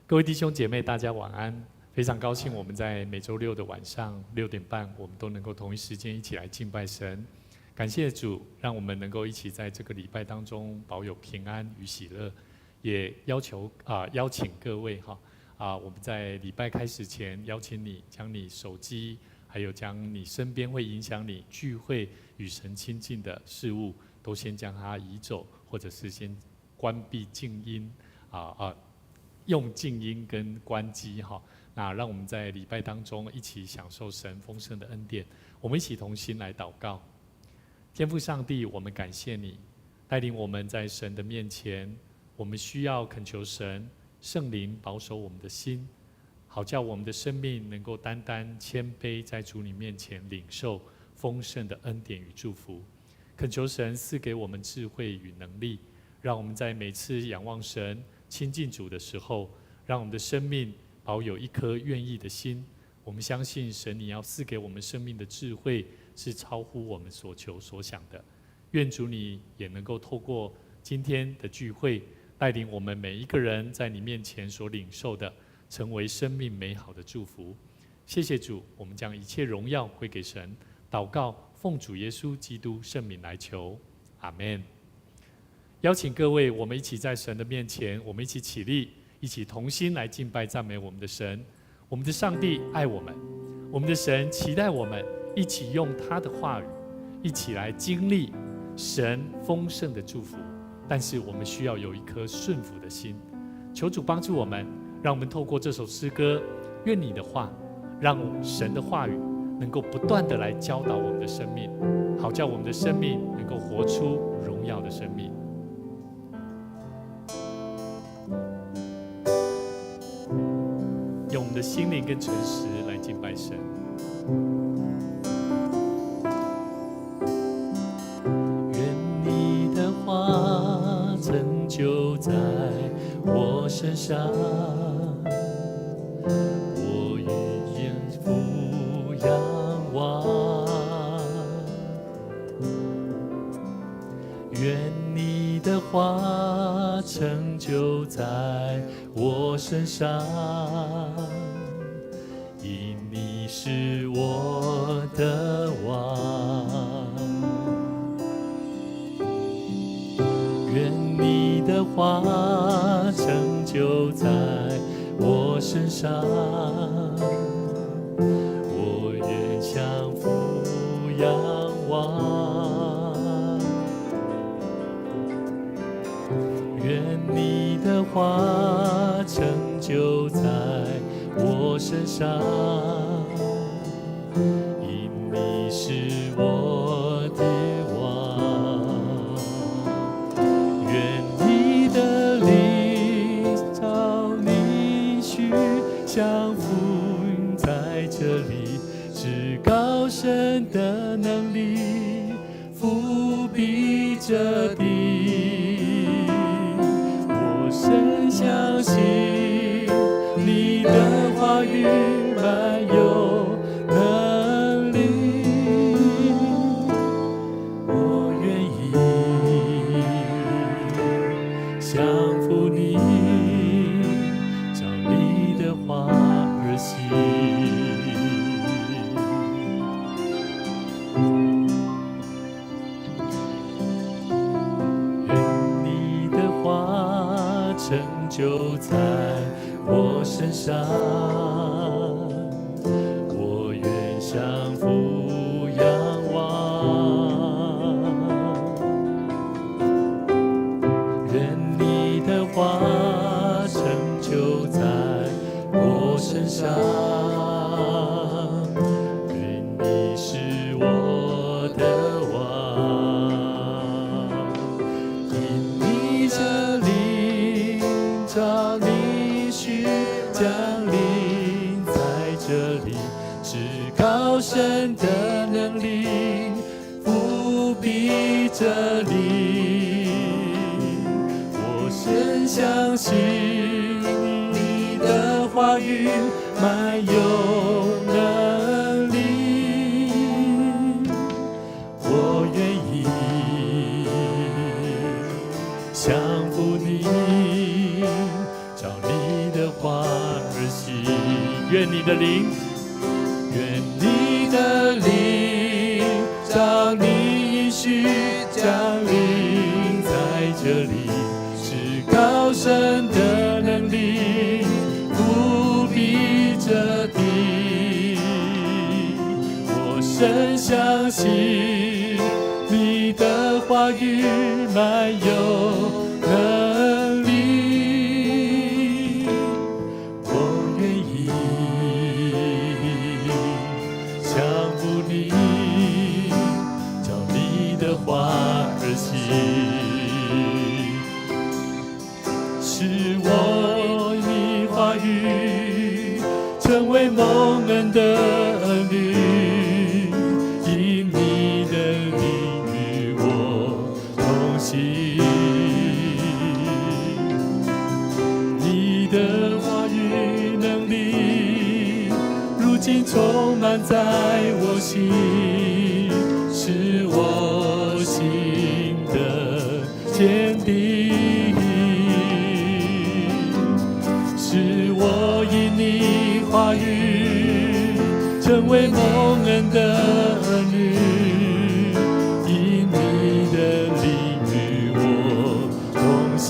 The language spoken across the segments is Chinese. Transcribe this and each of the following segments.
各位弟兄姐妹，大家晚安！非常高兴我们在每周六的晚上6点半，我们都能够同一时间一起来敬拜神。感谢主，让我们能够一起在这个礼拜当中保有平安与喜乐。也邀请各位我们在礼拜开始前，邀请你将你手机，还有将你身边会影响你聚会与神亲近的事物，都先将它移走，或者是先关闭静音用静音跟关机那让我们在礼拜当中一起享受神丰盛的恩典。我们一起同心来祷告。天父上帝，我们感谢你带领我们在神的面前，我们需要恳求神圣灵保守我们的心，好叫我们的生命能够单单谦卑在主你面前领受丰盛的恩典与祝福。恳求神赐给我们智慧与能力，让我们在每次仰望神亲近主的时候，让我们的生命保有一颗愿意的心。我们相信神你要赐给我们生命的智慧是超乎我们所求所想的。愿主你也能够透过今天的聚会，带领我们每一个人在你面前所领受的，成为生命美好的祝福。谢谢主，我们将一切荣耀归给神。祷告奉主耶稣基督圣名来求，阿们。邀请各位，我们一起在神的面前，我们一起起立，一起同心来敬拜赞美我们的神。我们的上帝爱我们，我们的神期待我们一起用他的话语，一起来经历神丰盛的祝福。但是我们需要有一颗顺服的心。求主帮助我们，让我们透过这首诗歌，愿你的话，让神的话语能够不断的来教导我们的生命，好叫我们的生命能够活出荣耀的生命。用我们的心灵跟诚实来敬拜神。愿你的话成就在我身上，我愿眼俯仰望。愿你的话成就在我身上，因你是我的王。愿你的话成就在我身上，我愿降服仰望。愿你的话成就在我身上，因你是我的王。愿你的灵照你去，像浮云在这里，至高神的能力覆庇着地。我深相信你的话语满有能力，我愿意降服你，照你的话而行。愿你的话成就在我身上，我愿降服仰望。愿你的话成就在我身上，愿你是我的王。因你这灵照你去，降临在这里，至高神的能力覆庇着你。我深相信你的话语满有能力，我愿意降服你，照你的话愿你的灵，愿你的灵，照你应许降临在这里，是高深的能力，不必这地。我深相信你的话语满有能力，我愿意降服你，照你的话而行。使我以话语成为蒙恩的儿女，因你的灵与我同行。你的话语能力如今充满在我心，使我心的坚定，使我因你话语成为蒙恩的儿女，因你的灵与我同行。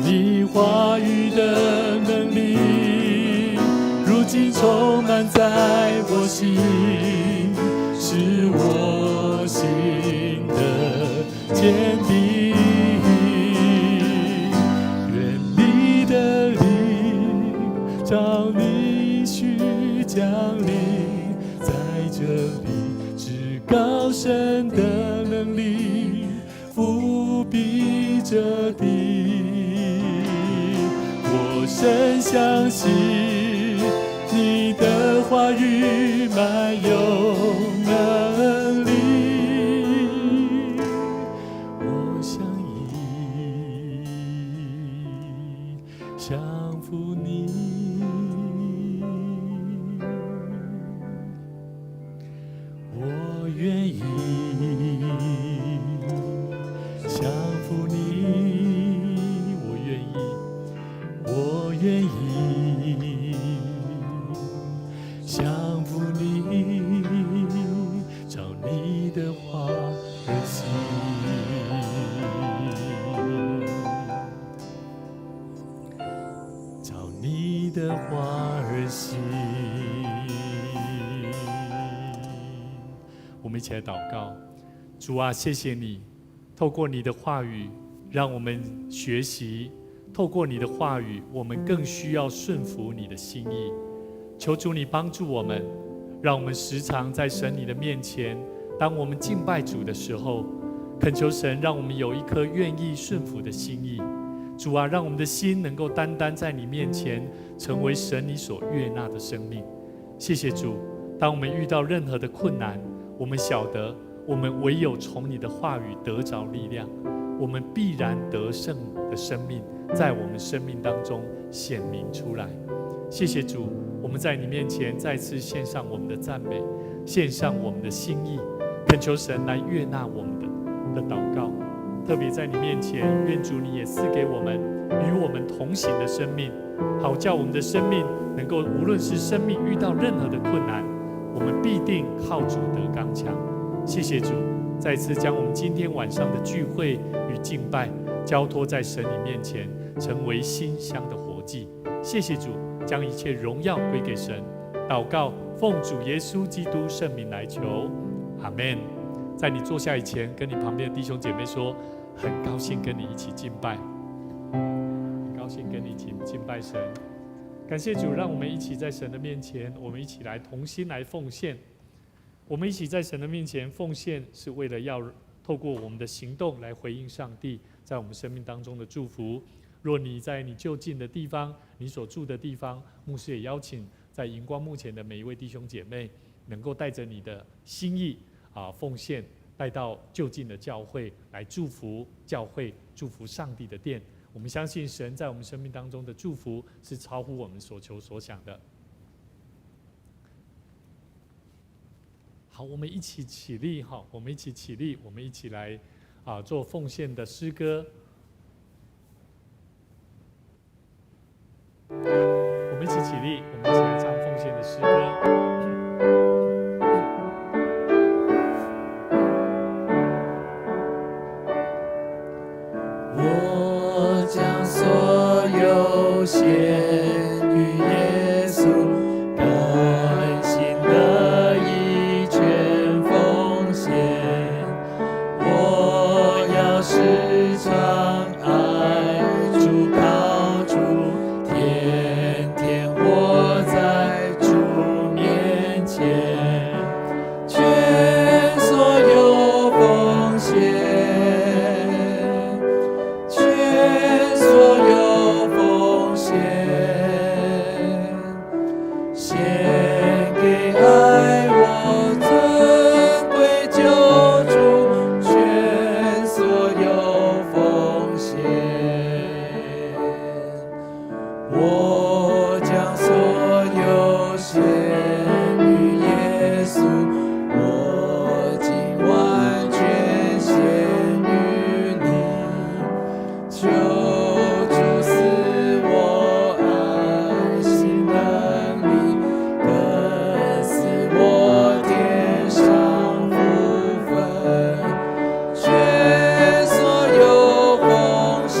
你话语的能力如今充满在我心，使我心的坚定。愿你的灵照你应许降临在这里，至高深的能力覆庇着地。我深相信你的话语满有能力，我相依降服你，我愿意降服你，我愿意，我愿意降服你，照你的话而行，照你的话而行。我们一起来祷告，主啊，谢谢你，透过你的话语，让我们学习。透过你的话语，我们更需要顺服你的心意。求主你帮助我们，让我们时常在神你的面前，当我们敬拜主的时候，恳求神让我们有一颗愿意顺服的心意。主啊，让我们的心能够单单在你面前，成为神你所悦纳的生命。谢谢主，当我们遇到任何的困难，我们晓得我们唯有从你的话语得着力量，我们必然得胜的生命在我们生命当中显明出来。谢谢主，我们在你面前再次献上我们的赞美，献上我们的心意，恳求神来悦纳我们的祷告。特别在你面前，愿主你也赐给我们与我们同行的生命，好叫我们的生命能够无论是生命遇到任何的困难，我们必定靠主得刚强。谢谢主，再次将我们今天晚上的聚会与敬拜交托在神你面前，成为馨香的活祭。谢谢主，将一切荣耀归给神。祷告，奉主耶稣基督圣名来求，阿们。在你坐下以前，跟你旁边的弟兄姐妹说，很高兴跟你一起敬拜，很高兴跟你一起敬拜神。感谢主，让我们一起在神的面前，我们一起来同心来奉献。我们一起在神的面前奉献，是为了要透过我们的行动来回应上帝在我们生命当中的祝福。若你在你就近的地方，你所住的地方，牧师也邀请在荧光幕前的每一位弟兄姐妹，能够带着你的心意奉献，带到就近的教会来祝福教会，祝福上帝的殿。我们相信神在我们生命当中的祝福是超乎我们所求所想的。好，我们一起起立，我们一起起立，我们一起来做奉献的诗歌。我将所有献于耶稣，甘心乐意全奉献。我要时常爱主靠主，天天活在主面前，全所有奉献。我将所有献于耶稣，我竟完全献于你。求主赐我爱心能力，更赐我天上福分，全所有奉献。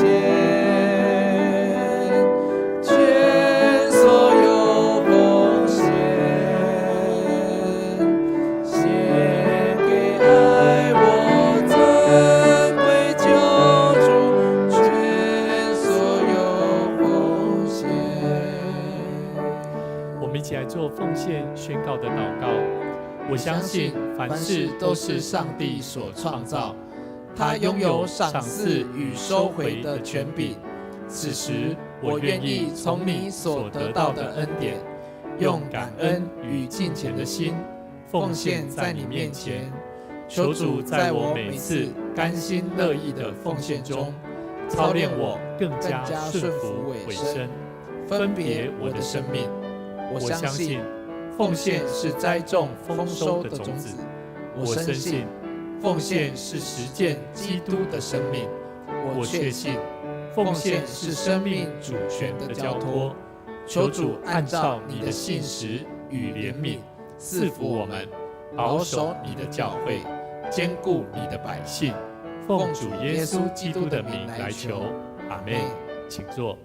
一起来做奉献宣告的祷告。我相信凡事都是上帝所创造，他拥有赏赐与收回的权柄。此时，我愿意从你所得到的恩典，用感恩与敬虔的心，奉献在你面前。求主在我每次甘心乐意的奉献中，操练我更加顺服委身，分别我的生命。我相信奉献是栽种丰收的种子，我深信奉献是实践基督的生命，我确信奉献是生命主权的交托。求主按照你的信实与怜悯赐福我们，保守你的教会，坚固你的百姓。奉主耶稣基督的名来求，阿们。请坐。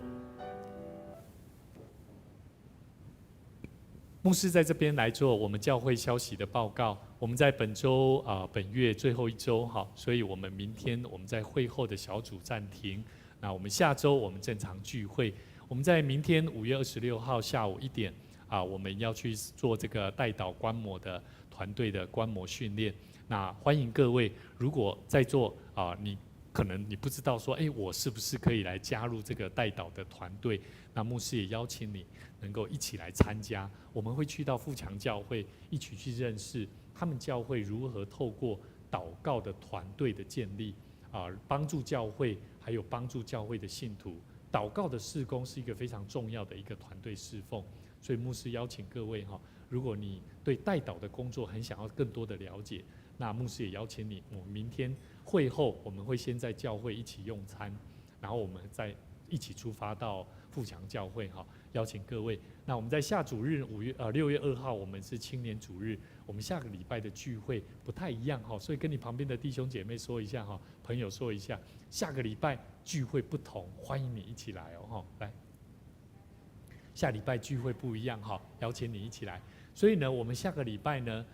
牧师在这边来做我们教会消息的报告。我们在本周本月最后一周所以我们明天我们在会后的小组暂停。那我们下周我们正常聚会。我们在明天5月26号下午1点我们要去做这个代祷观摩的团队的观摩训练。那欢迎各位，如果在座你可能你不知道说，我是不是可以来加入这个代祷的团队？那牧师也邀请你能够一起来参加。我们会去到富强教会，一起去认识他们教会如何透过祷告的团队的建立帮助教会，还有帮助教会的信徒。祷告的事工是一个非常重要的一个团队侍奉，所以牧师邀请各位如果你对代祷的工作很想要更多的了解，那牧师也邀请你，我们明天会后我们会先在教会一起用餐，然后我们再一起出发到富强教会邀请各位。那我们在下主日6月2号我们是青年主日，我们下个礼拜的聚会不太一样所以跟你旁边的弟兄姐妹说一下朋友说一下，下个礼拜聚会不同，欢迎你一起来来，下礼拜聚会不一样邀请你一起来。所以呢，我们下个礼拜呢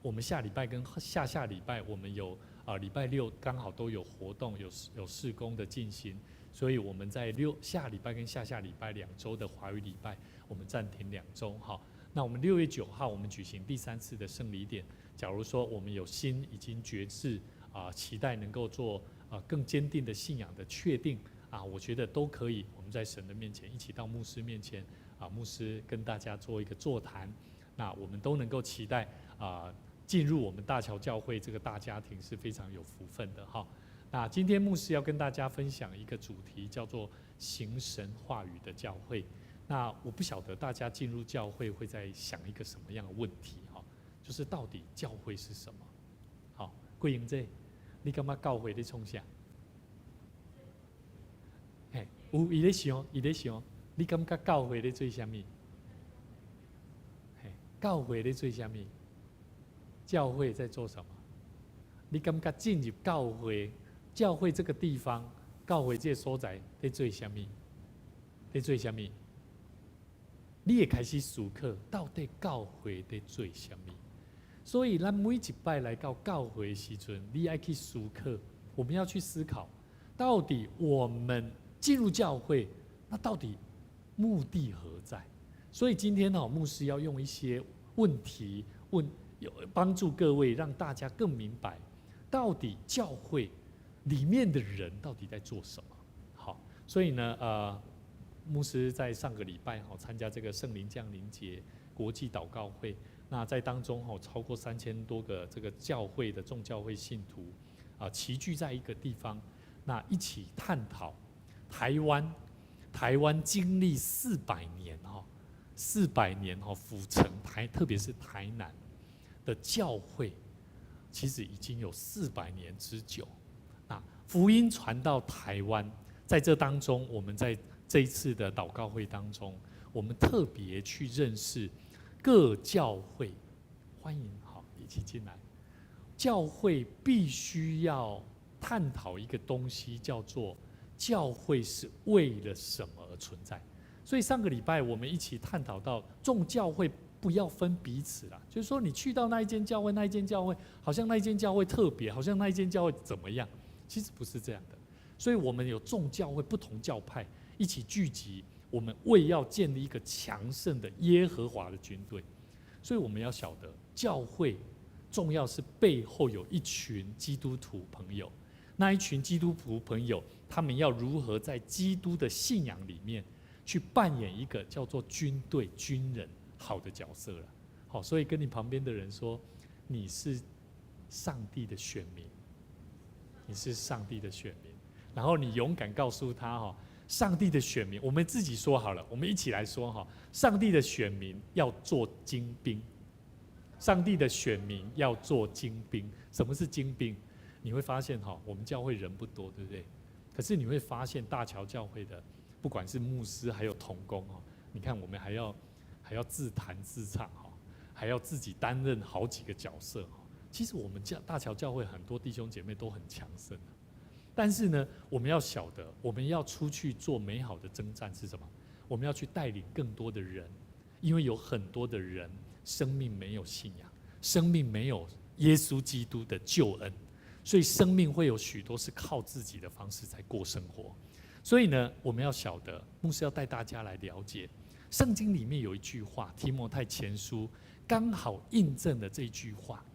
我们下礼拜跟下下礼拜我们有礼拜6刚好都有活动，有事工的进行，所以我们在下礼拜跟下下礼拜2周的华语礼拜，我们暂停2周那我们6月9号我们举行第3次的圣礼典。假如说我们有心已经决志期待能够做更坚定的信仰的确定我觉得都可以。我们在神的面前一起到牧师面前牧师跟大家做一个座谈，那我们都能够期待进入我们大桥教会这个大家庭是非常有福分的那今天牧师要跟大家分享一个主题，叫做行神话语的教会。那我不晓得大家进入教会会在想一个什么样的问题就是到底教会是什么？桂英姐，你感觉教会在创啥？有伊在想，你感觉教会在做什么？教会在做什么？教会在做什么？你感觉进入教会这个地方教会这个所在在做什么？在做什么？你也开始思考，到底教会在做什么？所以，咱每一拜来到教会的时阵，你要去思考，我们要去思考，到底我们进入教会，那到底目的何在？所以今天呢，牧师要用一些问题帮助各位，让大家更明白，到底教会里面的人到底在做什么。好，所以呢，牧师在上个礼拜参加这个圣灵降临节国际祷告会，那在当中超过3000多个这个教会的众教会信徒齐聚在一个地方，那一起探讨台湾经历400年府城特别是台南的教会，其实已经有400年之久。那福音传到台湾，在这当中，我们在这一次的祷告会当中，我们特别去认识各教会，欢迎一起进来。教会必须要探讨一个东西，叫做教会是为了什么而存在。所以上个礼拜我们一起探讨到，众教会不要分彼此啦，就是说你去到那一间教会，那一间教会好像那一间教会特别，好像那一间教会怎么样，其实不是这样的。所以我们有众教会不同教派一起聚集，我们为要建立一个强盛的耶和华的军队。所以我们要晓得，教会重要是背后有一群基督徒朋友，那一群基督徒朋友，他们要如何在基督的信仰里面去扮演一个叫做军队军人好的角色了。好，所以跟你旁边的人说，你是上帝的选民，你是上帝的选民。然后你勇敢告诉他，上帝的选民，我们自己说好了，我们一起来说，上帝的选民要做精兵。上帝的选民要做精兵。什么是精兵？你会发现我们教会人不多，对不对？可是你会发现大桥教会的，不管是牧师还有同工，你看我们还要自弹自唱，还要自己担任好几个角色。其实我们大桥教会很多弟兄姐妹都很强盛，但是呢，我们要晓得，我们要出去做美好的征战是什么？我们要去带领更多的人，因为有很多的人生命没有信仰，生命没有耶稣基督的救恩，所以生命会有许多是靠自己的方式在过生活。所以呢，我们要晓得，牧师要带大家来了解，圣经里面有一句话，提摩太前书刚好印证了这句话，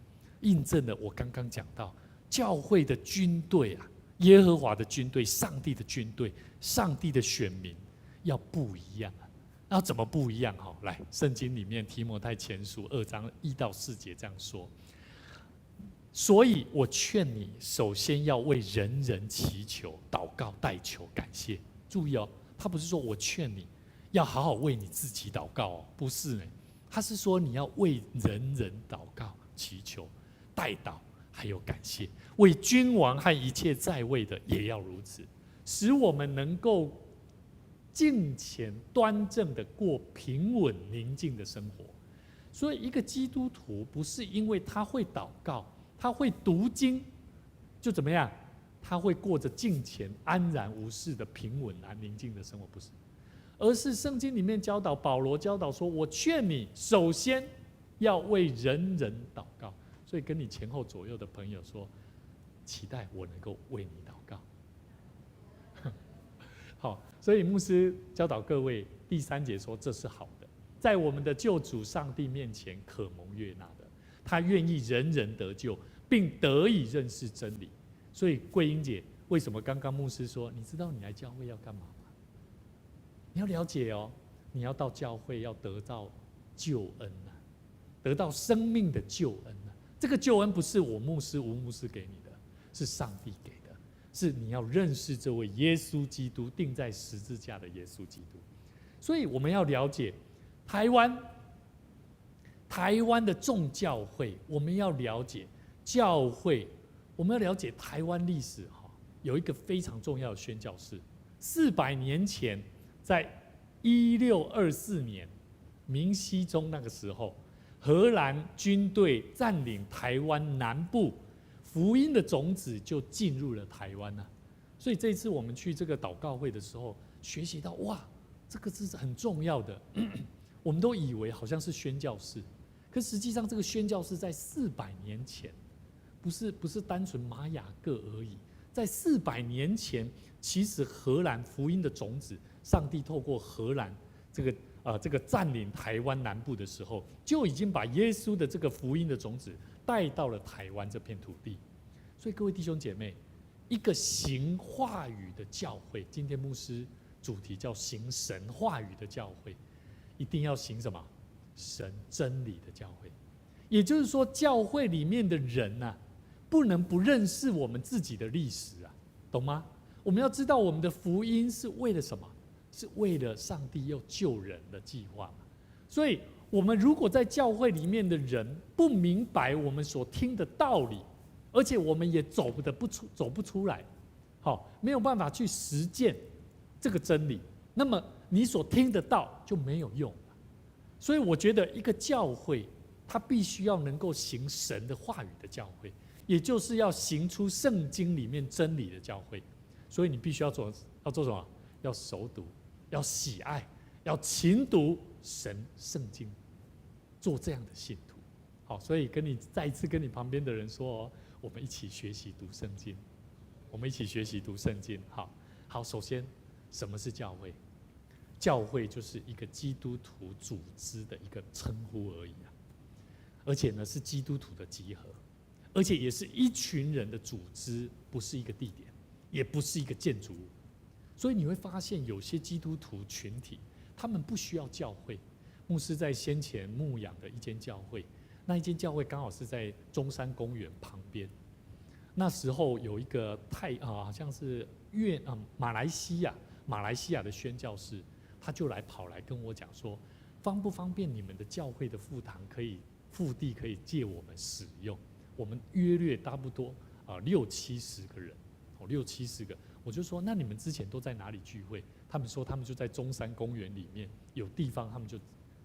印证了我刚刚讲到教会的军队耶和华的军队，上帝的军队，上帝的选民要不一样。那怎么不一样？来，圣经里面提摩太前书2章1到4节这样说：所以我劝你，首先要为人人祈求、祷告、代求、感谢。注意他不是说我劝你要好好为你自己祷告不是他是说你要为人人祷告、祈求、代祷，还有感谢。为君王和一切在位的也要如此，使我们能够敬虔端正的过平稳宁静的生活。所以一个基督徒不是因为他会祷告，他会读经就怎么样，他会过着敬虔安然无事的平稳宁静的生活，不是，而是圣经里面教导，保罗教导说，我劝你首先要为人人祷告。所以跟你前后左右的朋友说，期待我能够为你祷告。好，所以牧师教导各位，第3节说这是好的，在我们的救主上帝面前可蒙悦纳的，他愿意人人得救，并得以认识真理。所以桂英姐，为什么刚刚牧师说，你知道你来教会要干嘛吗？你要了解你要到教会要得到救恩得到生命的救恩这个救恩不是我牧师吴牧师给你的，是上帝给的，是你要认识这位耶稣基督，钉在十字架的耶稣基督。所以我们要了解台湾的众教会，我们要了解教会，我们要了解台湾历史有一个非常重要的宣教士，400年前，在1624年，明熹宗那个时候，荷兰军队占领台湾南部，福音的种子就进入了台湾所以这一次我们去这个祷告会的时候，学习到哇，这个是很重要的。我们都以为好像是宣教士，可实际上这个宣教士在400年前，不是单纯玛雅各而已。在400年前，其实荷兰福音的种子，上帝透过荷兰这个占领台湾南部的时候，就已经把耶稣的这个福音的种子带到了台湾这片土地。所以各位弟兄姐妹，一个行话语的教会，今天牧师主题叫行神话语的教会，一定要行什么？神真理的教会。也就是说，教会里面的人啊，不能不认识我们自己的历史啊，懂吗？我们要知道我们的福音是为了什么？是为了上帝要救人的计划嘛。所以，我们如果在教会里面的人不明白我们所听的道理，而且我们也走不出来，好，没有办法去实践这个真理，那么你所听的道就没有用了。所以，我觉得一个教会，它必须要能够行神的话语的教会，也就是要行出圣经里面真理的教会。所以，你必须要做什么？要熟读，要喜爱，要勤读圣经，做这样的信徒。好，所以再一次跟你旁边的人说哦，我们一起学习读圣经，我们一起学习读圣经。好，首先，什么是教会？教会就是一个基督徒组织的一个称呼而已啊，而且呢是基督徒的集合，而且也是一群人的组织，不是一个地点，也不是一个建筑物。所以你会发现，有些基督徒群体，他们不需要教会。牧师在先前牧养的一间教会，那一间教会刚好是在中山公园旁边。那时候有一个好像是马来西亚的宣教士，他就跑来跟我讲说，方不方便你们的教会的腹地可以借我们使用？我们约略差不多60-70个人，60-70个。我就说，那你们之前都在哪里聚会？他们说他们就在中山公园里面有地方，他们就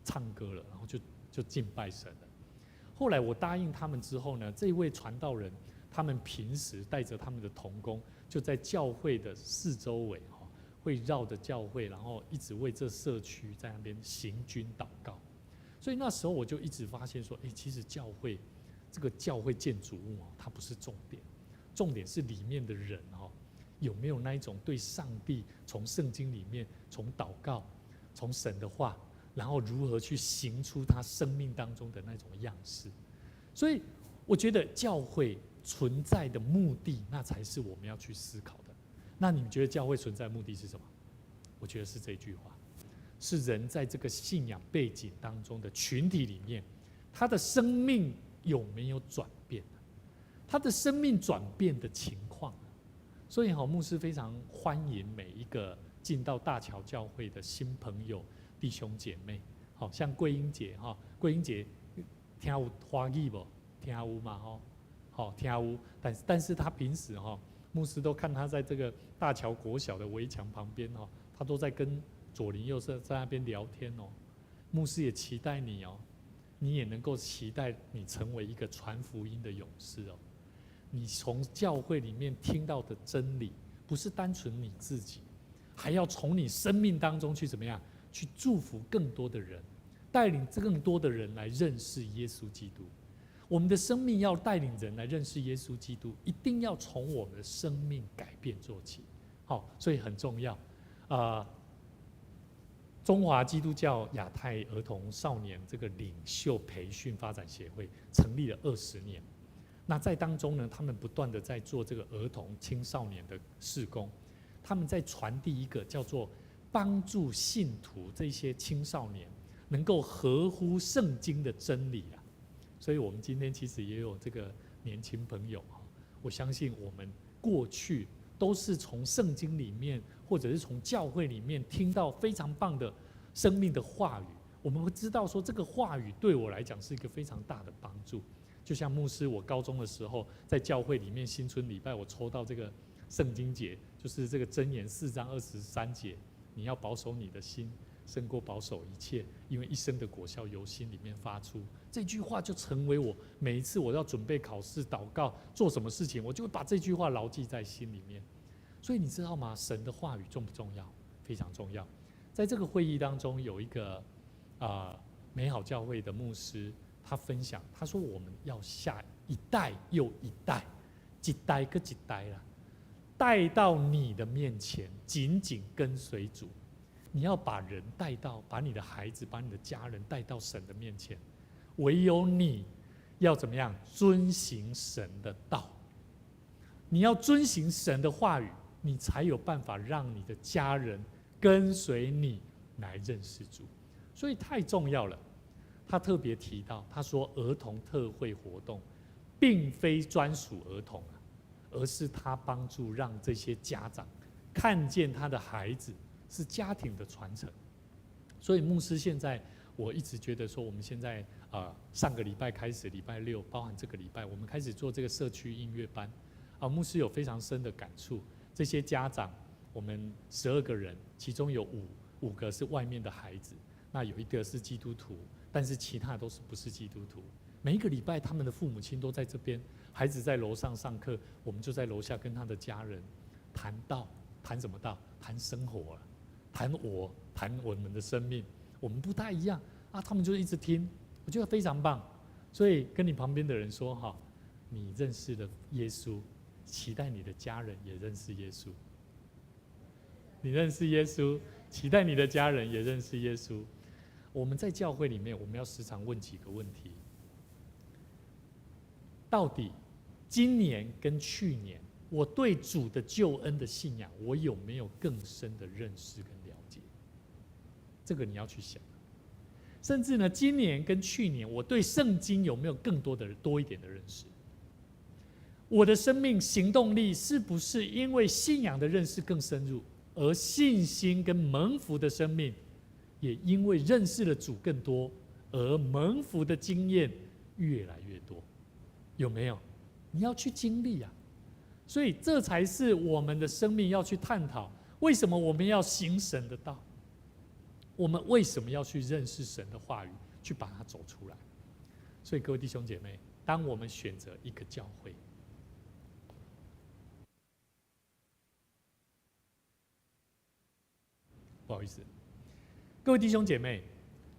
唱歌了，然后就敬拜神了。后来我答应他们之后呢，这位传道人他们平时带着他们的同工，就在教会的四周围会绕着教会，然后一直为这社区在那边行军祷告。所以那时候我就一直发现说，其实这个教会建筑物它不是重点，重点是里面的人有没有那一种对上帝从圣经里面，从祷告，从神的话，然后如何去行出他生命当中的那种样式。所以我觉得教会存在的目的，那才是我们要去思考的。那你们觉得教会存在的目的是什么？我觉得是这句话，是人在这个信仰背景当中的群体里面，他的生命有没有转变，他的生命转变的情况。所以牧师非常欢迎每一个进到大桥教会的新朋友、弟兄姐妹。好像桂英姐听有华语不？听有嘛听有，但是他平时牧师都看他在这个大桥国小的围墙旁边他都在跟左邻右舍在那边聊天牧师也期待你也能够期待你成为一个传福音的勇士你从教会里面听到的真理，不是单纯你自己，还要从你生命当中去怎么样，去祝福更多的人，带领更多的人来认识耶稣基督。我们的生命要带领人来认识耶稣基督，一定要从我们的生命改变做起。所以很重要。中华基督教亚太儿童少年这个领袖培训发展协会成立了20年。那在当中呢，他们不断的在做这个儿童青少年的事工，他们在传递一个叫做帮助信徒这些青少年能够合乎圣经的真理啊。所以我们今天其实也有这个年轻朋友我相信我们过去都是从圣经里面或者是从教会里面听到非常棒的生命的话语，我们会知道说这个话语对我来讲是一个非常大的帮助。就像牧师，我高中的时候在教会里面新春礼拜，我抽到这个圣经节，就是这个箴言4章23节，你要保守你的心，胜过保守一切，因为一生的果效由心里面发出。这句话就成为我每一次我要准备考试、祷告、做什么事情，我就会把这句话牢记在心里面。所以你知道吗？神的话语重不重要？非常重要。在这个会议当中，有一个美好教会的牧师，他分享，他说我们要下一代又一代，一代跟一代啦，带到你的面前，紧紧跟随主。你要把人带到，把你的孩子、把你的家人带到神的面前。唯有你要怎么样遵行神的道？你要遵行神的话语，你才有办法让你的家人跟随你来认识主。所以太重要了。他特别提到，他说儿童特会活动，并非专属儿童啊，而是他帮助让这些家长看见他的孩子是家庭的传承。所以牧师现在，我一直觉得说，我们现在上个礼拜开始，礼拜六包含这个礼拜，我们开始做这个社区音乐班。牧师有非常深的感触，这些家长，我们12个人，其中有5个是外面的孩子，那有1个是基督徒，但是其他都是不是基督徒。每一个礼拜，他们的父母亲都在这边，孩子在楼上上课，我们就在楼下跟他的家人谈道，谈什么道？谈生活，谈我们的生命，我们不太一样啊。他们就一直听，我觉得非常棒。所以跟你旁边的人说哈，你认识了耶稣，期待你的家人也认识耶稣。你认识耶稣，期待你的家人也认识耶稣。我们在教会里面，我们要时常问几个问题：到底今年跟去年，我对主的救恩的信仰，我有没有更深的认识跟了解？这个你要去想。甚至呢，今年跟去年，我对圣经有没有更多一点的认识？我的生命行动力是不是因为信仰的认识更深入，而信心跟蒙福的生命也因为认识了主更多，而蒙福的经验越来越多？有没有？你要去经历啊！所以这才是我们的生命要去探讨：为什么我们要行神的道？我们为什么要去认识神的话语，去把它走出来？所以各位弟兄姐妹，当我们选择一个教会，不好意思，各位弟兄姐妹，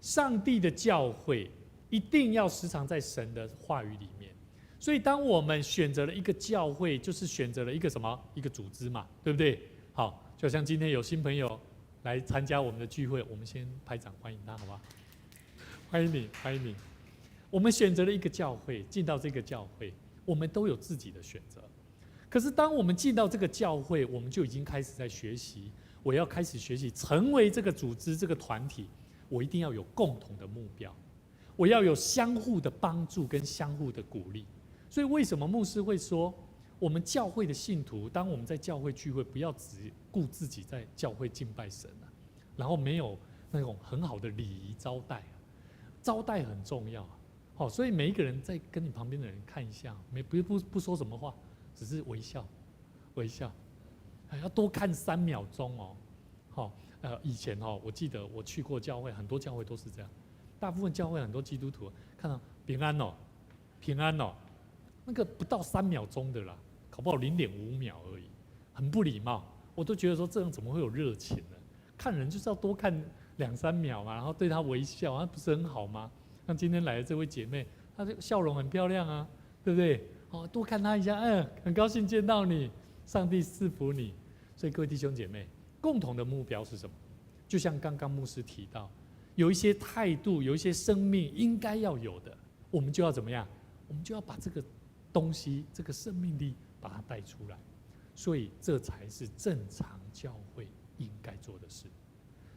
上帝的教会一定要时常在神的话语里面。所以当我们选择了一个教会，就是选择了一个什么？一个组织嘛，对不对？好，就像今天有新朋友来参加我们的聚会，我们先拍掌欢迎他，好不好？欢迎你，欢迎你。我们选择了一个教会，进到这个教会，我们都有自己的选择。可是当我们进到这个教会，我们就已经开始在学习。我要开始学习成为这个组织、这个团体，我一定要有共同的目标，我要有相互的帮助跟相互的鼓励。所以为什么牧师会说，我们教会的信徒，当我们在教会聚会，不要只顾自己在教会敬拜神啊，然后没有那种很好的礼仪招待啊，招待很重要啊。好，所以每一个人在跟你旁边的人看一下，不说什么话，只是微笑，微笑。要多看3秒钟哦。好，以前我记得我去过教会，很多教会都是这样。大部分教会很多基督徒看到平安哦，平安哦，那个不到3秒钟的啦，搞不好0.5秒而已，很不礼貌。我都觉得说这样怎么会有热情呢？看人就是要多看2、3秒嘛，然后对他微笑，那不是很好吗？像今天来的这位姐妹，她的笑容很漂亮啊，对不对？多看她一下，很高兴见到你。上帝赐福你。所以各位弟兄姐妹，共同的目标是什么？就像刚刚牧师提到，有一些态度，有一些生命应该要有的，我们就要怎么样？我们就要把这个东西，这个生命力把它带出来。所以这才是正常教会应该做的事。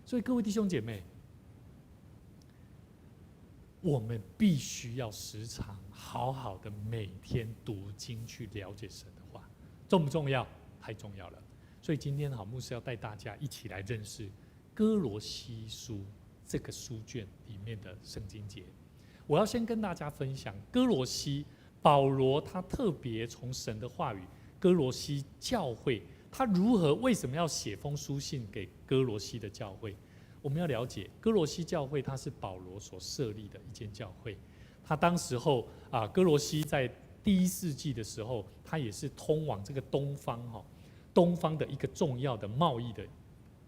所以各位弟兄姐妹，我们必须要时常好好的每天读经，去了解神的话。重不重要？太重要了。所以今天牧师要带大家一起来认识哥罗西书这个书卷里面的圣经节。我要先跟大家分享哥罗西，保罗他特别从神的话语，哥罗西教会他为什么要写封书信给哥罗西的教会？我们要了解哥罗西教会，它是保罗所设立的一间教会。他当时候哥罗西在第1世纪的时候，它也是通往这个东方东方的一个重要的贸易的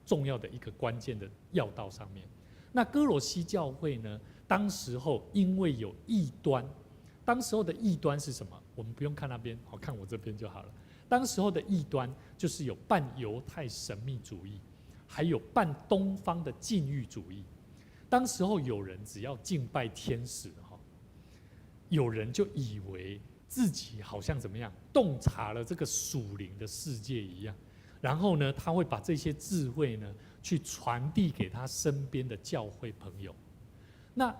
重要的一个关键的要道上面。那哥罗西教会呢，当时候因为有异端，当时候的异端是什么？我们不用看那边，好，看我这边就好了。当时候的异端就是有半犹太神秘主义，还有半东方的禁欲主义。当时候有人只要敬拜天使，有人就以为自己好像怎么样洞察了这个属灵的世界一样，然后呢，他会把这些智慧呢去传递给他身边的教会朋友。那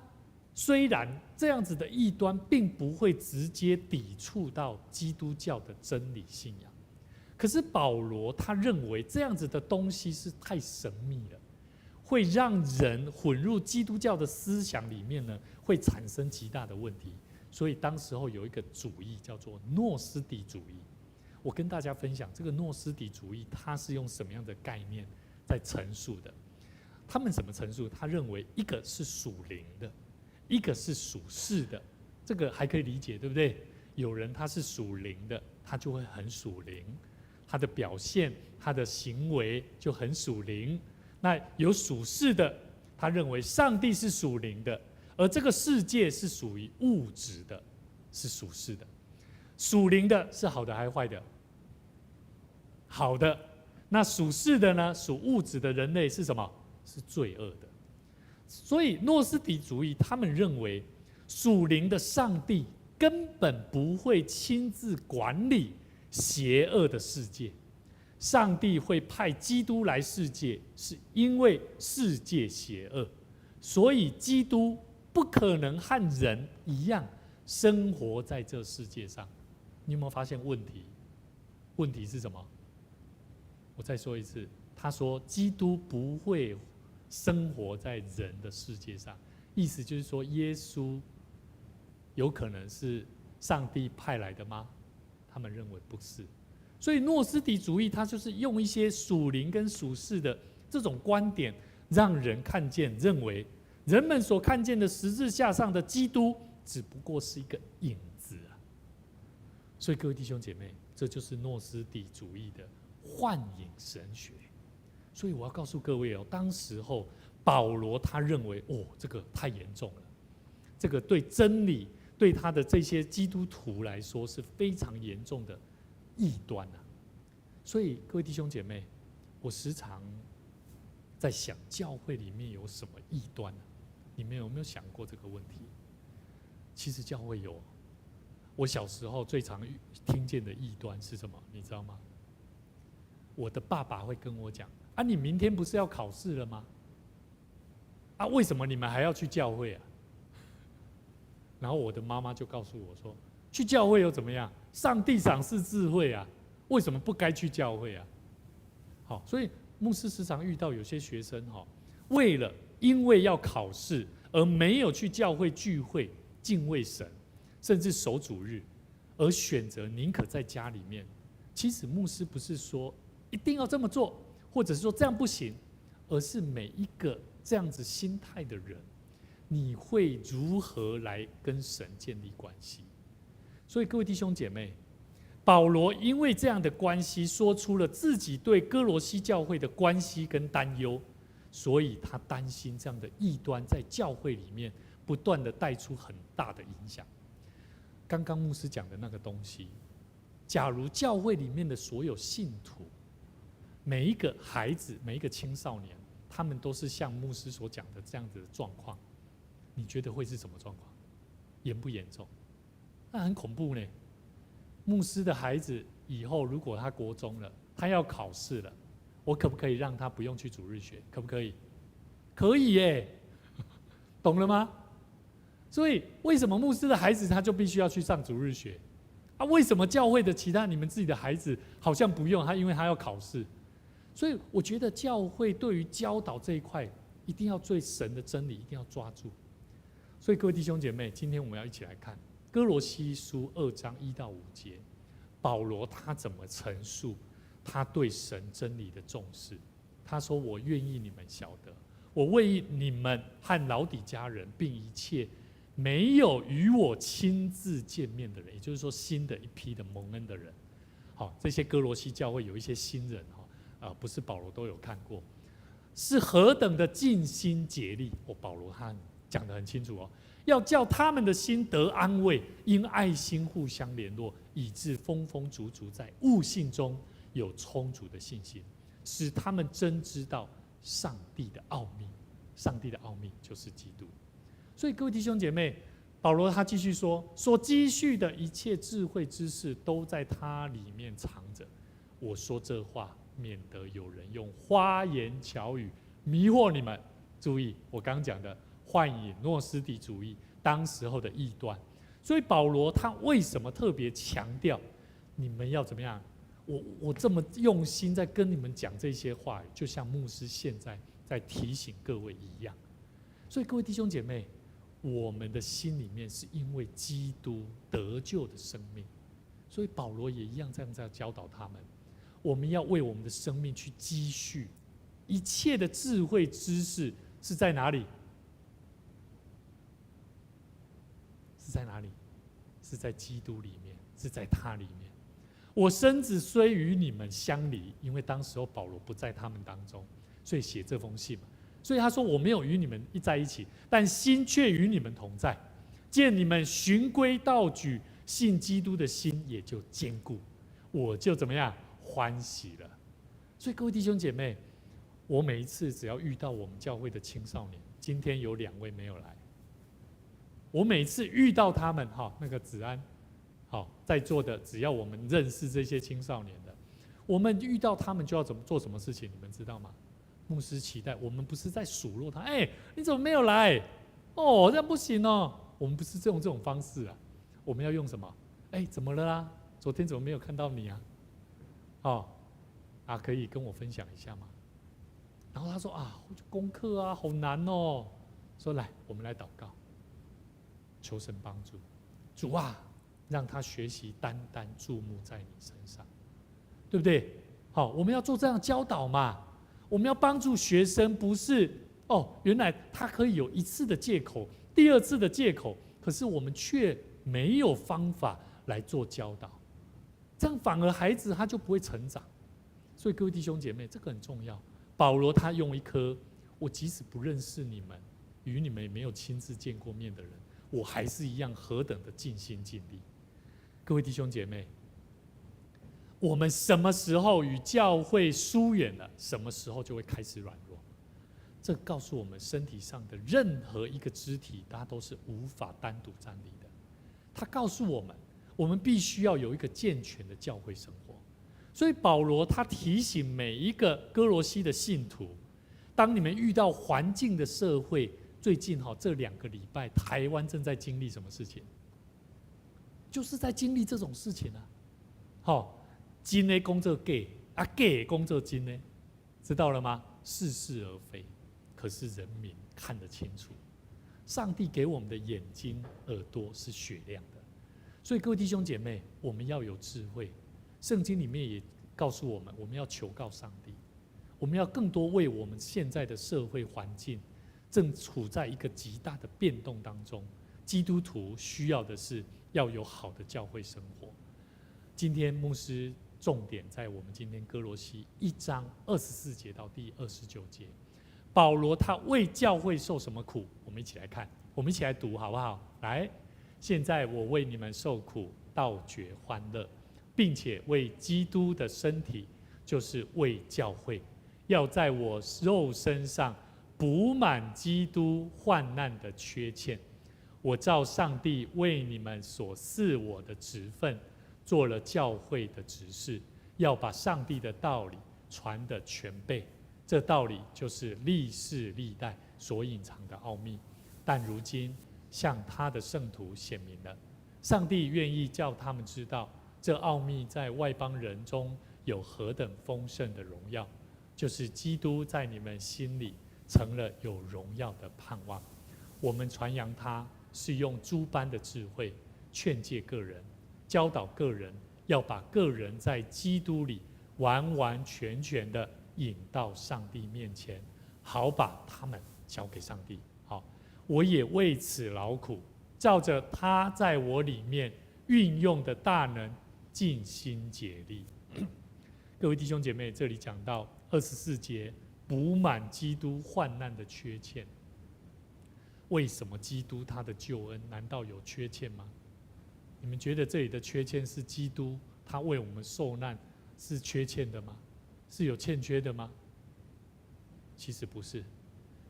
虽然这样子的异端并不会直接抵触到基督教的真理信仰，可是保罗他认为这样子的东西是太神秘了，会让人混入基督教的思想里面呢，会产生极大的问题。所以当时候有一个主义叫做诺斯底主义。我跟大家分享这个诺斯底主义，它是用什么样的概念在陈述的？他们怎么陈述？他认为一个是属灵的，一个是属世的，这个还可以理解，对不对？有人他是属灵的，他就会很属灵，他的表现、他的行为就很属灵。那有属世的，他认为上帝是属灵的，而这个世界是属于物质的，是属世的。属灵的是好的还是坏的？好的。那属世的呢？属物质的人类是什么？是罪恶的。所以诺斯底主义他们认为，属灵的上帝根本不会亲自管理邪恶的世界。上帝会派基督来世界，是因为世界邪恶，所以基督不可能和人一样生活在这世界上。你有没有发现问题？问题是什么？我再说一次，他说基督不会生活在人的世界上，意思就是说耶稣有可能是上帝派来的吗？他们认为不是。所以诺斯底主义他就是用一些属灵跟属世的这种观点，让人看见，认为人们所看见的十字架上的基督只不过是一个影子啊。所以各位弟兄姐妹，这就是诺斯底主义的幻影神学。所以我要告诉各位当时候保罗他认为这个太严重了，这个对真理对他的这些基督徒来说是非常严重的异端啊。所以各位弟兄姐妹，我时常在想教会里面有什么异端啊？你们有没有想过这个问题？其实教会有。我小时候最常听见的异端是什么？你知道吗？我的爸爸会跟我讲啊，你明天不是要考试了吗？啊，为什么你们还要去教会啊？然后我的妈妈就告诉我说，去教会又怎么样？上帝赏赐智慧啊，为什么不该去教会啊？好，所以牧师时常遇到有些学生因为要考试而没有去教会聚会敬畏神，甚至守主日，而选择宁可在家里面。其实牧师不是说一定要这么做，或者是说这样不行，而是每一个这样子心态的人，你会如何来跟神建立关系？所以各位弟兄姐妹，保罗因为这样的关系，说出了自己对哥罗西教会的关系跟担忧，所以他担心这样的异端在教会里面不断的带出很大的影响。刚刚牧师讲的那个东西，假如教会里面的所有信徒，每一个孩子，每一个青少年，他们都是像牧师所讲的这样子的状况，你觉得会是什么状况？严不严重？那很恐怖呢。牧师的孩子以后如果他国中了，他要考试了，我可不可以让他不用去主日学？可不可以？可以耶，懂了吗？所以为什么牧师的孩子他就必须要去上主日学啊？为什么教会的其他你们自己的孩子好像不用？因为他要考试。所以我觉得教会对于教导这一块，一定要对神的真理一定要抓住。所以各位弟兄姐妹，今天我们要一起来看哥罗西书2章1到5节，保罗他怎么陈述他对神真理的重视。他说：我愿意你们晓得，我为你们和老底嘉人，并一切没有与我亲自见面的人，也就是说新的一批的蒙恩的人，好，这些哥罗西教会有一些新人不是保罗都有看过，是何等的尽心竭力。保罗他讲得很清楚要叫他们的心得安慰，因爱心互相联络，以致丰丰足足在悟性中有充足的信心，使他们真知道上帝的奥秘。上帝的奥秘就是基督。所以各位弟兄姐妹，保罗他继续说，所积蓄的一切智慧知识都在他里面藏着。我说这话，免得有人用花言巧语迷惑你们。注意我刚讲的幻影诺斯底主义当时候的异端。所以保罗他为什么特别强调你们要怎么样？我这么用心在跟你们讲这些话语，就像牧师现在在提醒各位一样。所以各位弟兄姐妹，我们的心里面是因为基督得救的生命，所以保罗也一样这样在教导他们，我们要为我们的生命去积蓄一切的智慧知识是在哪里？是在哪里？是在基督里面，是在他里面。我身子虽与你们相离，因为当时候保罗不在他们当中，所以写这封信嘛。所以他说我没有与你们在一起，但心却与你们同在。见你们循规蹈矩，信基督的心也就坚固，我就怎么样欢喜了。所以各位弟兄姐妹，我每一次只要遇到我们教会的青少年，今天有2位没有来，我每次遇到他们那个子安在座的，只要我们认识这些青少年的，我们遇到他们就要做什么事情，你们知道吗？牧师期待我们不是在数落他，你怎么没有来？这样不行哦。我们不是用这种方式啊，我们要用什么？怎么了啦？昨天怎么没有看到你啊？可以跟我分享一下吗？然后他说功课好难哦。说来，我们来祷告，求神帮助。主啊，让他学习单单注目在你身上，对不对？我们要做这样教导嘛。我们要帮助学生，不是原来他可以有1次的借口，第2次的借口，可是我们却没有方法来做教导，这样反而孩子他就不会成长。所以各位弟兄姐妹，这个很重要。保罗他用一颗我即使不认识你们，与你们也没有亲自见过面的人，我还是一样何等的尽心尽力。各位弟兄姐妹，我们什么时候与教会疏远了，什么时候就会开始软弱。这告诉我们，身体上的任何一个肢体，它都是无法单独站立的。它告诉我们，我们必须要有一个健全的教会生活。所以保罗他提醒每一个哥罗西的信徒，当你们遇到环境的社会，最近这2个礼拜，台湾正在经历什么事情？就是在经历这种事情真的工作假，假的工作真的，知道了吗？似是而非，可是人民看得清楚。上帝给我们的眼睛、耳朵是雪亮的，所以各位弟兄姐妹，我们要有智慧。圣经里面也告诉我们，我们要求告上帝，我们要更多为我们现在的社会环境正处在一个极大的变动当中，基督徒需要的是要有好的教会生活。今天牧师重点在我们今天哥罗西1章24节到第29节，保罗他为教会受什么苦？我们一起来看，我们一起来读好不好？来，现在我为你们受苦，倒觉欢乐，并且为基督的身体，就是为教会，要在我肉身上补满基督患难的缺欠。我照上帝为你们所赐我的职分，做了教会的执事，要把上帝的道理传得全备。这道理就是历世历代所隐藏的奥秘，但如今向他的圣徒显明了。上帝愿意叫他们知道，这奥秘在外邦人中有何等丰盛的荣耀，就是基督在你们心里成了有荣耀的盼望。我们传扬他，是用诸般的智慧劝诫个人，教导个人，要把个人在基督里完完全全的引到上帝面前，好把他们交给上帝。好，我也为此劳苦，照着他在我里面运用的大能，尽心竭力。各位弟兄姐妹，这里讲到24节，补满基督患难的缺欠。为什么基督他的救恩难道有缺欠吗？你们觉得这里的缺欠是基督他为我们受难是缺欠的吗？是有欠缺的吗？其实不是，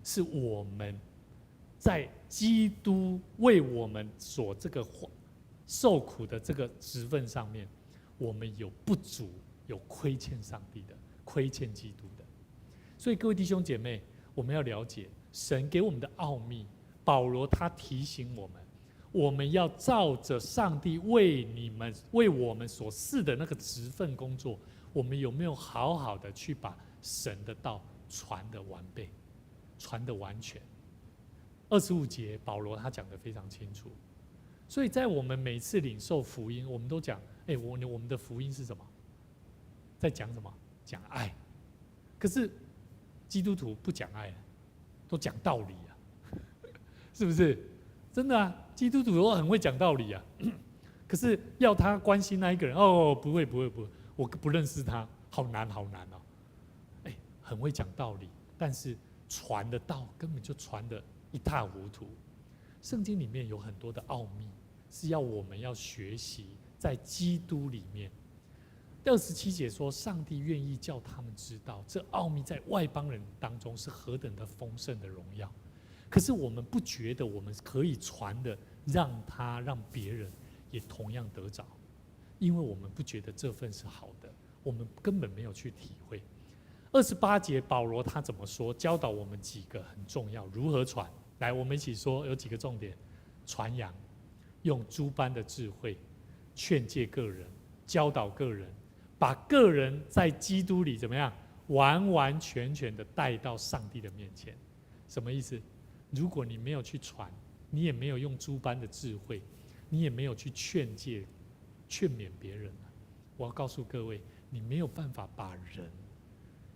是我们在基督为我们所这个受苦的这个职分上面，我们有不足，有亏欠上帝的，亏欠基督的。所以各位弟兄姐妹，我们要了解神给我们的奥秘。保罗他提醒我们，我们要照着上帝为我们所赐的那个职分工作，我们有没有好好的去把神的道传得完备，传得完全？25节保罗他讲得非常清楚。所以在我们每次领受福音，我们都讲，我们的福音是什么？在讲什么？讲爱。可是基督徒不讲爱，都讲道理啊，是不是？真的啊，基督徒都很会讲道理啊。可是要他关心那一个人，不会，我不认识他，好难哦。很会讲道理，但是传的道根本就传得一塌糊涂。圣经里面有很多的奥秘，是要我们要学习在基督里面。27节说，上帝愿意叫他们知道，这奥秘在外邦人当中是何等的丰盛的荣耀。可是我们不觉得我们可以传的，让别人也同样得着，因为我们不觉得这份是好的，我们根本没有去体会。28节保罗他怎么说？教导我们几个很重要，如何传。来，我们一起说，有几个重点：传扬，用诸般的智慧，劝诫个人，教导个人，把个人在基督里怎么样，完完全全的带到上帝的面前。什么意思？如果你没有去传，你也没有用诸般的智慧，你也没有去劝诫、劝勉别人，我要告诉各位，你没有办法把人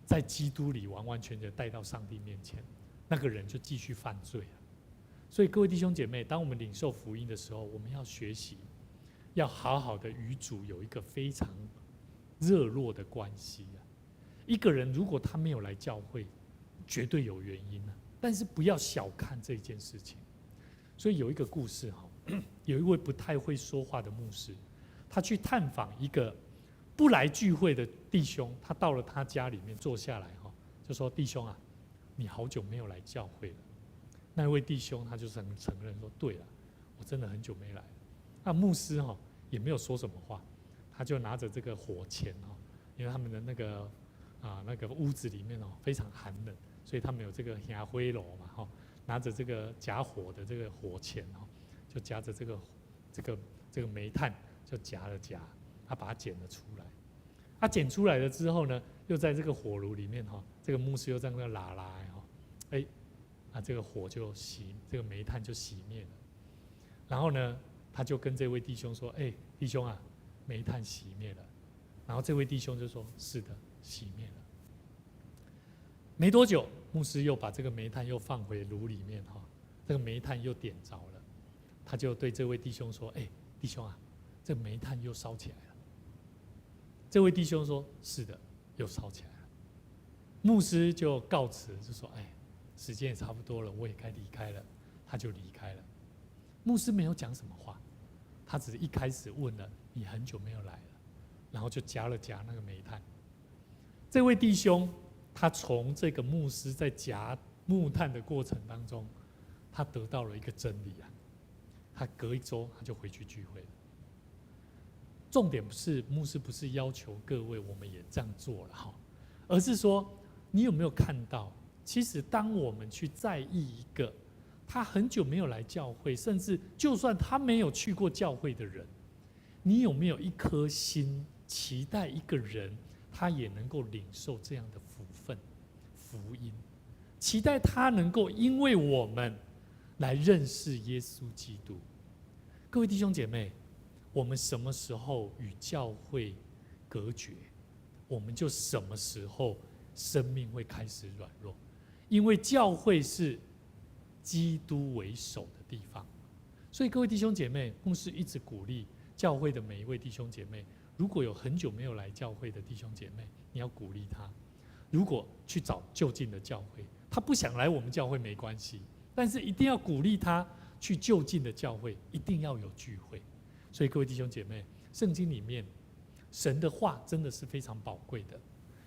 在基督里完完全全带到上帝面前，那个人就继续犯罪了。所以各位弟兄姐妹，当我们领受福音的时候，我们要学习，要好好的与主有一个非常热络的关系。一个人如果他没有来教会，绝对有原因，但是不要小看这件事情。所以有一个故事，有一位不太会说话的牧师，他去探访一个不来聚会的弟兄，他到了他家里面坐下来，就说：弟兄啊，你好久没有来教会了。那位弟兄他就承认说：对了，我真的很久没来了。那牧师也没有说什么话，他就拿着这个火钳，因为他们的那个屋子里面非常寒冷，所以他们有这个香灰炉嘛，拿着这个夹火的这个火钳，就夹着这个煤炭，就夹了夹，他把它捡了出来。他捡出来了之后呢，又在这个火炉里面，这个牧师又在那拉，这个火就这个煤炭就熄灭了。然后呢，他就跟这位弟兄说：弟兄啊，煤炭熄灭了。然后这位弟兄就说：是的，熄灭了。没多久，牧师又把这个煤炭又放回炉里面，这个煤炭又点着了。他就对这位弟兄说：弟兄啊，这个煤炭又烧起来了。这位弟兄说：是的，又烧起来了。牧师就告辞，就说：时间也差不多了，我也该离开了。他就离开了。牧师没有讲什么话，他只是一开始问了：你很久没有来了，然后就夹了夹那个煤炭。这位弟兄他从这个牧师在夹木炭的过程当中，他得到了一个真理啊。他隔一周他就回去聚会了。重点不是牧师不是要求各位我们也这样做了，而是说你有没有看到，其实当我们去在意一个他很久没有来教会，甚至就算他没有去过教会的人，你有没有一颗心期待一个人他也能够领受这样的福音，期待他能够因为我们来认识耶稣基督。各位弟兄姐妹，我们什么时候与教会隔绝，我们就什么时候生命会开始软弱。因为教会是基督为首的地方，所以各位弟兄姐妹，牧师一直鼓励教会的每一位弟兄姐妹，如果有很久没有来教会的弟兄姐妹，你要鼓励他。如果去找就近的教会，他不想来我们教会没关系，但是一定要鼓励他去就近的教会，一定要有聚会。所以各位弟兄姐妹，圣经里面神的话真的是非常宝贵的。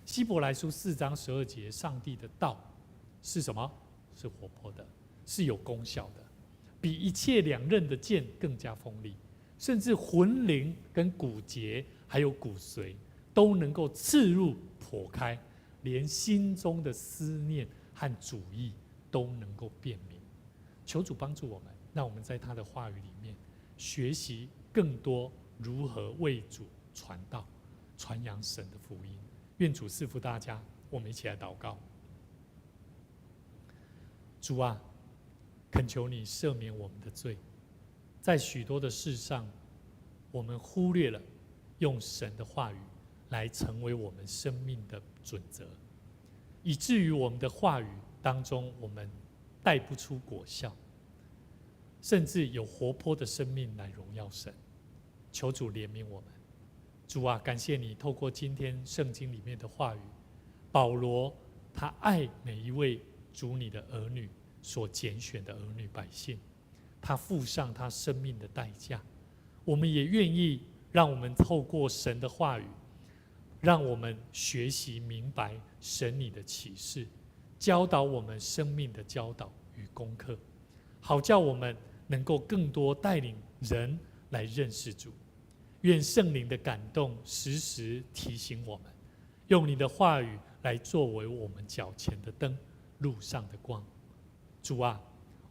希伯来书4章12节，上帝的道是什么？是活泼的，是有功效的，比一切两刃的剑更加锋利，甚至魂灵跟骨节还有骨髓都能够刺入剖开，连心中的思念和主意都能够辨明。求主帮助我们，让我们在他的话语里面学习更多如何为主传道、传扬神的福音。愿主赐福大家，我们一起来祷告。主啊，恳求你赦免我们的罪，在许多的事上，我们忽略了用神的话语来成为我们生命的准则，以至于我们的话语当中，我们带不出果效，甚至有活泼的生命来荣耀神。求主怜悯我们。主啊，感谢你透过今天圣经里面的话语，保罗他爱每一位主你的儿女所拣选的儿女百姓，他付上他生命的代价。我们也愿意让我们透过神的话语，让我们学习明白神你的启示，教导我们生命的教导与功课，好叫我们能够更多带领人来认识主。愿圣灵的感动时时提醒我们，用你的话语来作为我们脚前的灯，路上的光。主啊，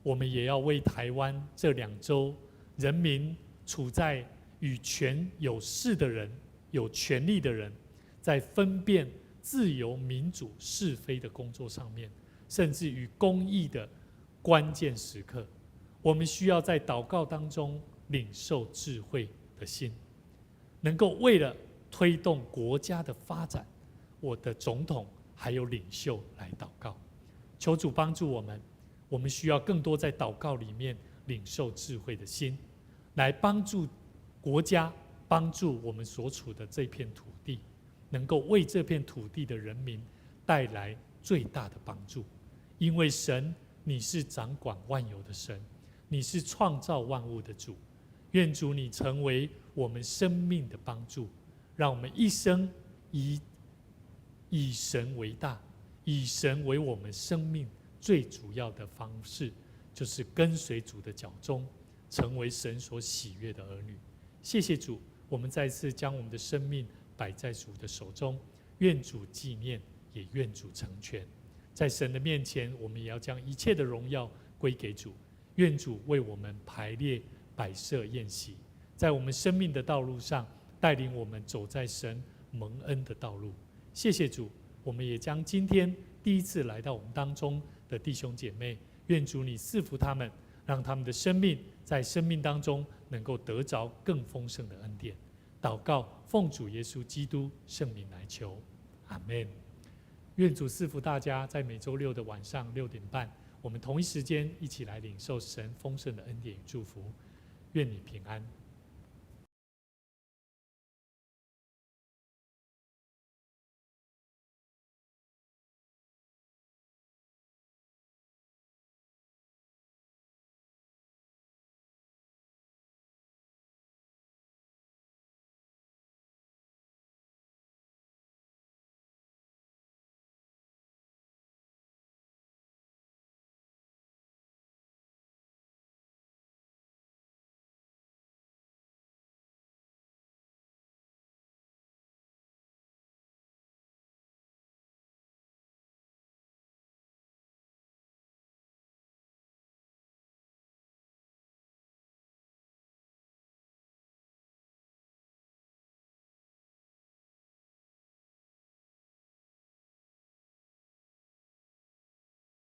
我们也要为台湾这2州人民处在与权有势的人、有权力的人，在分辨自由、民主、是非的工作上面，甚至与公义的关键时刻，我们需要在祷告当中领受智慧的心，能够为了推动国家的发展，我的总统还有领袖来祷告。求主帮助我们，我们需要更多在祷告里面领受智慧的心，来帮助国家，帮助我们所处的这片土地，能够为这片土地的人民带来最大的帮助。因为神，你是掌管万有的神，你是创造万物的主。愿主你成为我们生命的帮助，让我们一生以神为大，以神为我们生命最主要的方式，就是跟随主的脚踪，成为神所喜悦的儿女。谢谢主，我们再次将我们的生命摆在主的手中，愿主纪念，也愿主成全。在神的面前，我们也要将一切的荣耀归给主。愿主为我们排列摆设宴席，在我们生命的道路上带领我们走在神蒙恩的道路。谢谢主，我们也将今天第一次来到我们当中的弟兄姐妹，愿主你赐福他们，让他们的生命在生命当中能够得着更丰盛的恩典。祷告奉主耶稣基督圣名来求，阿们。愿主赐福大家，在每周六的晚上6点半，我们同一时间一起来领受神丰盛的恩典与祝福。愿你平安。